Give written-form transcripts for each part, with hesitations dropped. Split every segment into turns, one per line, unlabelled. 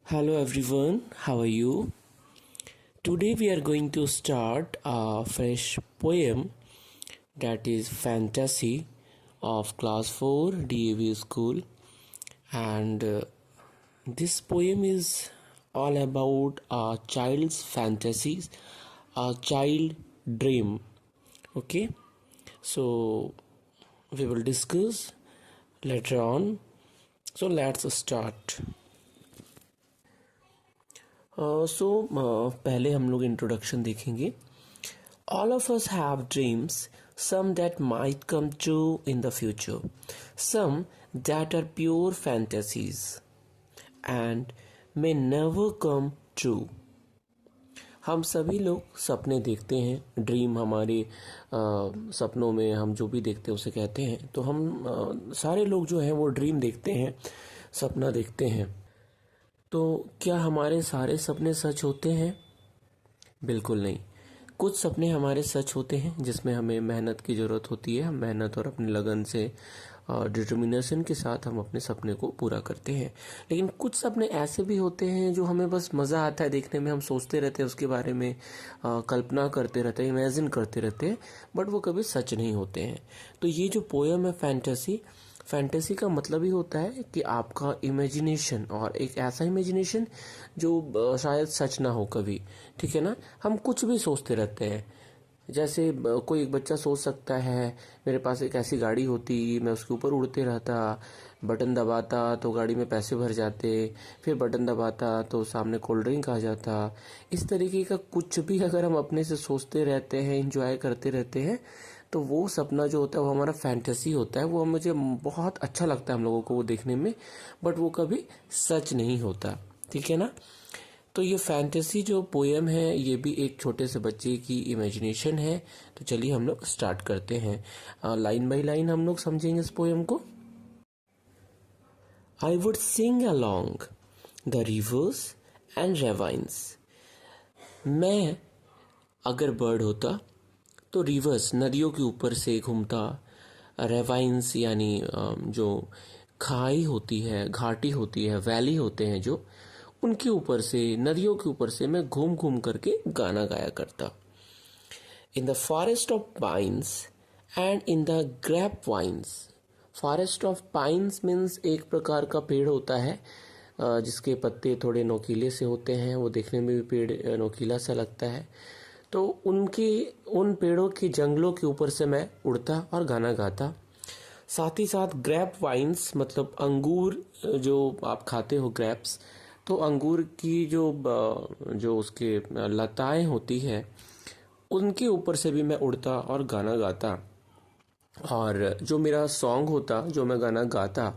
Hello everyone, how are you? Today we are going to start a fresh poem that is Fantasy of Class 4 DAV School, and this poem is all about a child's fantasies, a child dream. Okay, so we will discuss later on. So let's start. पहले हम लोग introduction देखेंगे. All of us have dreams, some that might come true in the future, some that are pure fantasies and may never come true. हम सभी लोग सपने देखते हैं. ड्रीम हमारे सपनों में हम जो भी देखते हैं उसे कहते हैं. तो हम सारे लोग जो हैं वो ड्रीम देखते हैं, सपना देखते हैं. तो क्या हमारे सारे सपने सच होते हैं? बिल्कुल नहीं. कुछ सपने हमारे सच होते हैं जिसमें हमें मेहनत की ज़रूरत होती है. हम मेहनत और अपनी लगन से डिटर्मिनेशन के साथ हम अपने सपने को पूरा करते हैं. लेकिन कुछ सपने ऐसे भी होते हैं जो हमें बस मज़ा आता है देखने में. हम सोचते रहते हैं उसके बारे में, कल्पना करते रहते हैं, इमेजिन करते रहते हैं, बट वो कभी सच नहीं होते हैं. तो ये जो पोयम है फैंटेसी का मतलब ही होता है कि आपका इमेजिनेशन, और एक ऐसा इमेजिनेशन जो शायद सच ना हो कभी. ठीक है ना. हम कुछ भी सोचते रहते हैं. जैसे कोई एक बच्चा सोच सकता है मेरे पास एक ऐसी गाड़ी होती, मैं उसके ऊपर उड़ते रहता, बटन दबाता तो गाड़ी में पैसे भर जाते, फिर बटन दबाता तो सामने कोल्ड ड्रिंक आ जाता. इस तरीके का कुछ भी अगर हम अपने से सोचते रहते हैं, इंजॉय करते रहते हैं, तो वो सपना जो होता है वो हमारा फैंटेसी होता है. वो मुझे बहुत अच्छा लगता है हम लोगों को वो देखने में, बट वो कभी सच नहीं होता. ठीक है ना. तो ये फैंटेसी जो पोयम है ये भी एक छोटे से बच्चे की इमेजिनेशन है. तो चलिए हम लोग स्टार्ट करते हैं. लाइन बाय लाइन हम लोग समझेंगे इस पोयम को. I would sing along the rivers and ravines. मैं अगर बर्ड होता तो रिवर्स नदियों के ऊपर से घूमता, रेवाइन्स यानी जो खाई होती है, घाटी होती है, वैली होते हैं जो, उनके ऊपर से, नदियों के ऊपर से मैं घूम घूम करके गाना गाया करता. In the forest of pines and in the grape vines. Forest of pines means एक प्रकार का पेड़ होता है जिसके पत्ते थोड़े नोकीले से होते हैं. वो देखने में भी पेड़ नोकीला सा लगता है. तो उन पेड़ों के जंगलों के ऊपर से मैं उड़ता और गाना गाता. साथ ही साथ ग्रेप वाइन्स मतलब अंगूर जो आप खाते हो, ग्रेप्स, तो अंगूर की जो उसके लताएं होती है उनके ऊपर से भी मैं उड़ता और गाना गाता. और जो मेरा सॉन्ग होता, जो मैं गाना गाता,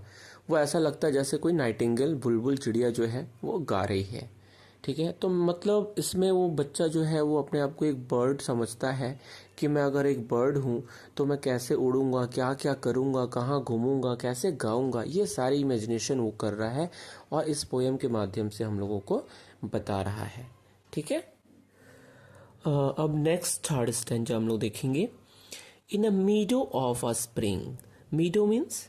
वो ऐसा लगता जैसे कोई नाइटिंगेल, बुलबुल चिड़िया जो है वो गा रही है. ठीक है. तो मतलब इसमें वो बच्चा जो है वो अपने आप को एक बर्ड समझता है कि मैं अगर एक बर्ड हूँ तो मैं कैसे उड़ूंगा, क्या क्या करूँगा, कहाँ घूमूंगा, कैसे गाऊंगा, ये सारी इमेजिनेशन वो कर रहा है और इस पोयम के माध्यम से हम लोगों को बता रहा है. ठीक है. अब नेक्स्ट थर्ड स्टैंजा हम लोग देखेंगे. In a meadow of a spring. Meadow means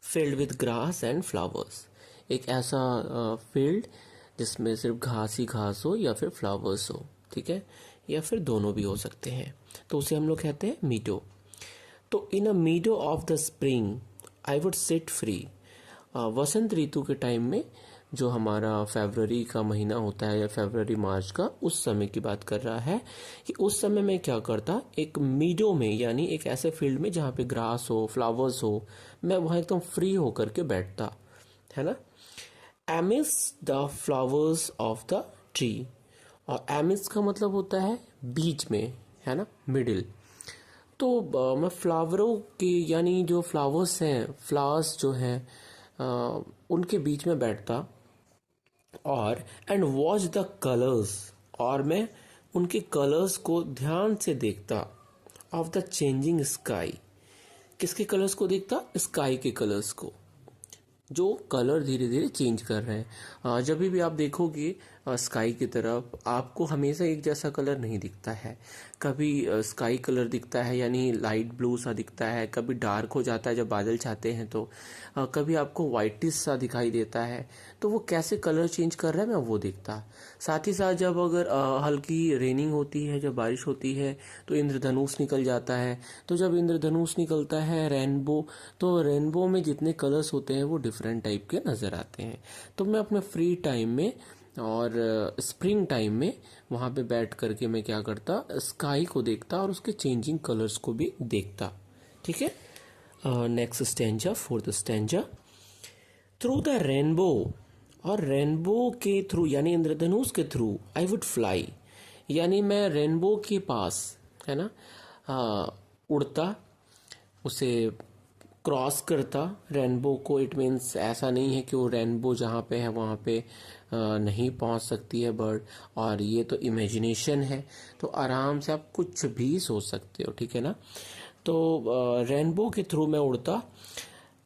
field with grass and flowers. एक ऐसा फील्ड जिसमें सिर्फ घास ही घास हो या फिर फ्लावर्स हो. ठीक है. या फिर दोनों भी हो सकते हैं. तो उसे हम लोग कहते हैं मीडो. तो in a meadow of the spring I would sit free. वसंत ऋतु के टाइम में, जो हमारा फरवरी का महीना होता है या फरवरी मार्च का, उस समय की बात कर रहा है कि उस समय मैं क्या करता, एक मीडो में यानी एक ऐसे फील्ड में जहाँ पे ग्रास हो, फ्लावर्स हो, मैं वहाँ एकदम फ्री होकर के बैठता है ना. Amiss the flowers of the tree. और एमिस का मतलब होता है बीच में, है ना, मिडिल. तो मैं फ्लावरों के यानी जो फ्लावर्स हैं, फ्लावर्स जो हैं, उनके बीच में बैठता और एंड वॉच द कलर्स. और मैं उनके कलर्स को ध्यान से देखता. Of the changing sky. किसके कलर्स को देखता? स्काई के कलर्स को. जो कलर धीरे धीरे चेंज कर रहे हैं। जब भी आप देखोगे स्काई की तरफ, आपको हमेशा एक जैसा कलर नहीं दिखता है। कभी स्काई कलर दिखता है यानी लाइट ब्लू सा दिखता है, कभी डार्क हो जाता है जब बादल छाते हैं तो, कभी आपको वाइटिश सा दिखाई देता है। तो वो कैसे कलर चेंज कर रहा है मैं वो देखता। साथ ही साथ जब अगर हल्की रेनिंग होती है, जब बारिश होती है तो इंद्रधनुष निकल जाता है। तो जब इंद्रधनुष निकलता है रेनबो, तो रेनबो में जितने कलर्स होते हैं वो डिफरेंट टाइप के नज़र आते हैं। तो मैं अपने फ्री टाइम में और स्प्रिंग टाइम में वहाँ पे बैठ करके मैं क्या करता, स्काई को देखता और उसके चेंजिंग कलर्स को भी देखता। ठीक है। Next stanza, fourth stanza. Through the rainbow, और रेनबो के थ्रू यानी इंद्रधनुष के थ्रू आई वुड फ्लाई, यानी मैं रेनबो के पास, है ना, उड़ता, उसे क्रॉस करता रेनबो को। इट मीन्स ऐसा नहीं है कि वो रेनबो जहाँ पे है वहाँ पे नहीं पहुँच सकती है बर्ड, और ये तो इमेजिनेशन है, तो आराम से आप कुछ भी सोच सकते हो। ठीक है ना। तो रेनबो के थ्रू मैं उड़ता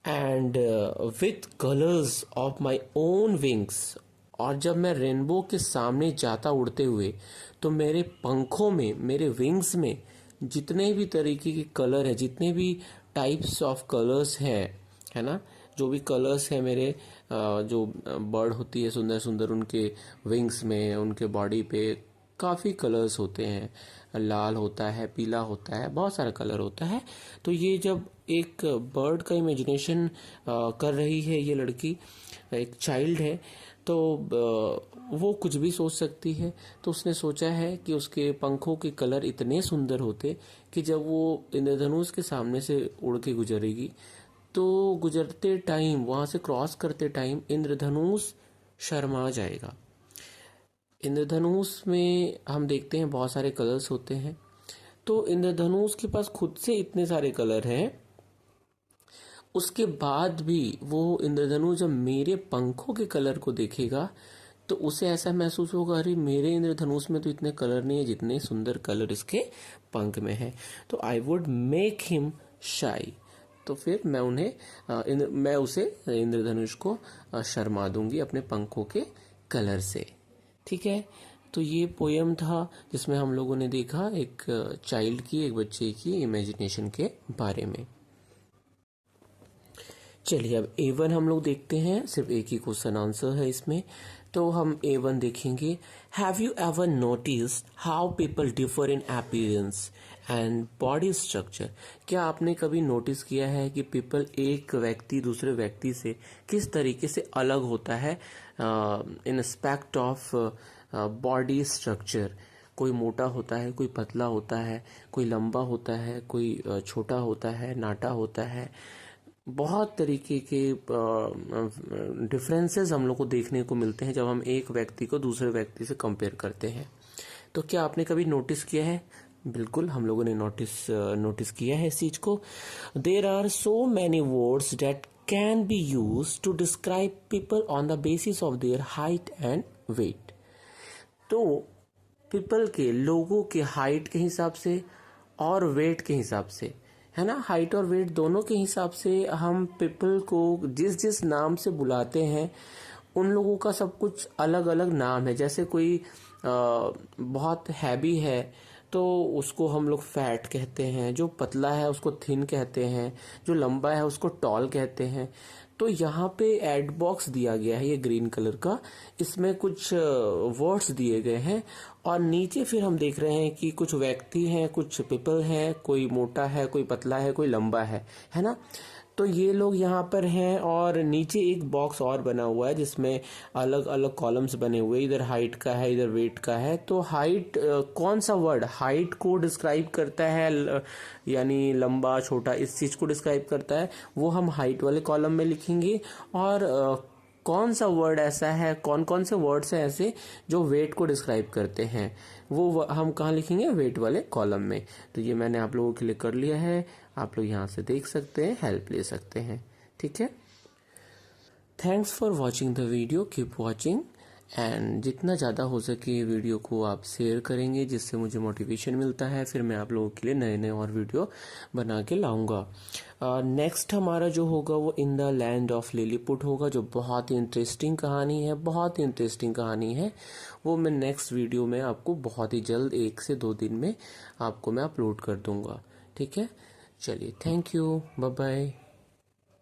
and with colours of my own wings, और जब मैं रेनबो के सामने जाता उड़ते हुए तो मेरे पंखों में, मेरे विंग्स में जितने भी तरीके के कलर है, जितने भी टाइप्स ऑफ कलर्स हैं, है ना, जो भी कलर्स हैं मेरे, जो बर्ड होती है सुंदर सुंदर, उनके विंग्स में, उनके बॉडी पे काफ़ी कलर्स होते हैं। लाल होता है, पीला होता है, बहुत सारा कलर होता है। तो ये जब एक बर्ड का इमेजिनेशन कर रही है ये लड़की, एक चाइल्ड है, तो वो कुछ भी सोच सकती है। तो उसने सोचा है कि उसके पंखों के कलर इतने सुंदर होते कि जब वो इंद्रधनुष के सामने से उड़ के गुजरेगी तो गुजरते टाइम, वहां से क्रॉस करते टाइम इंद्रधनुष शर्मा जाएगा। इंद्रधनुष में हम देखते हैं बहुत सारे कलर्स होते हैं, तो इंद्रधनुष के पास खुद से इतने सारे कलर हैं, उसके बाद भी वो इंद्रधनुष जब मेरे पंखों के कलर को देखेगा तो उसे ऐसा महसूस होगा, अरे मेरे इंद्रधनुष में तो इतने कलर नहीं है जितने सुंदर कलर इसके पंख में है। तो आई वुड मेक हिम शाई, तो फिर मैं उसे इंद्रधनुष को शर्मा दूंगी अपने पंखों के कलर से। ठीक है। तो ये पोयम था जिसमें हम लोगों ने देखा एक चाइल्ड की, एक बच्चे की इमेजिनेशन के बारे में। चलिए अब A1 हम लोग देखते हैं, सिर्फ एक ही क्वेश्चन आंसर है इसमें। तो हम A1 देखेंगे। Have you ever noticed how people differ in appearance and body structure? क्या आपने कभी नोटिस किया है कि पीपल, एक व्यक्ति दूसरे व्यक्ति से किस तरीके से अलग होता है इन एस्पेक्ट ऑफ बॉडी स्ट्रक्चर? कोई मोटा होता है, कोई पतला होता है, कोई लंबा होता है, कोई छोटा होता है, नाटा होता है। बहुत तरीके के डिफरेंसेस हम लोग को देखने को मिलते हैं जब हम एक व्यक्ति को दूसरे व्यक्ति से कंपेयर करते हैं। तो क्या आपने कभी नोटिस किया है? बिल्कुल, हम लोगों ने नोटिस किया है इस चीज को। There are so many words that can be use to describe people on the basis of their height and weight. तो पीपल के, लोगों के हाइट के हिसाब से और वेट के हिसाब से, है ना, हाइट और वेट दोनों के हिसाब से हम पीपल को जिस जिस नाम से बुलाते हैं उन लोगों का सब कुछ अलग अलग नाम है। जैसे कोई बहुत हैवी है तो उसको हम लोग फैट कहते हैं, जो पतला है उसको थिन कहते हैं, जो लंबा है उसको टॉल कहते हैं। तो यहाँ पे एड बॉक्स दिया गया है ये ग्रीन कलर का, इसमें कुछ वर्ड्स दिए गए हैं और नीचे फिर हम देख रहे हैं कि कुछ व्यक्ति हैं, कुछ पीपल हैं, कोई मोटा है, कोई पतला है, कोई लंबा है ना। तो ये लोग यहाँ पर हैं और नीचे एक बॉक्स और बना हुआ है जिसमें अलग अलग कॉलम्स बने हुए, इधर हाइट का है, इधर वेट का है। तो हाइट, कौन सा वर्ड हाइट को डिस्क्राइब करता है, यानी लंबा छोटा, इस चीज को डिस्क्राइब करता है, वो हम हाइट वाले कॉलम में लिखेंगे। और कौन सा वर्ड ऐसा है, कौन कौन से वर्ड्स हैं ऐसे जो वेट को डिस्क्राइब करते हैं, वो हम कहाँ लिखेंगे? वेट वाले कॉलम में। तो ये मैंने आप लोगों के लिए कर लिया है, आप लोग यहाँ से देख सकते हैं, हेल्प ले सकते हैं। ठीक है। Thanks for watching the video, keep watching and जितना ज़्यादा हो सके वीडियो को आप शेयर करेंगे, जिससे मुझे मोटिवेशन मिलता है, फिर मैं आप लोगों के लिए नए नए और वीडियो बना के लाऊंगा। नेक्स्ट हमारा जो होगा वो in the land of Lilliput होगा, जो बहुत ही इंटरेस्टिंग कहानी है, बहुत ही इंटरेस्टिंग कहानी है। वो मैं नेक्स्ट वीडियो में आपको बहुत ही जल्द 1 से 2 दिन में आपको मैं अपलोड कर दूंगा। ठीक है, चलिए, थैंक यू, बाय बाय।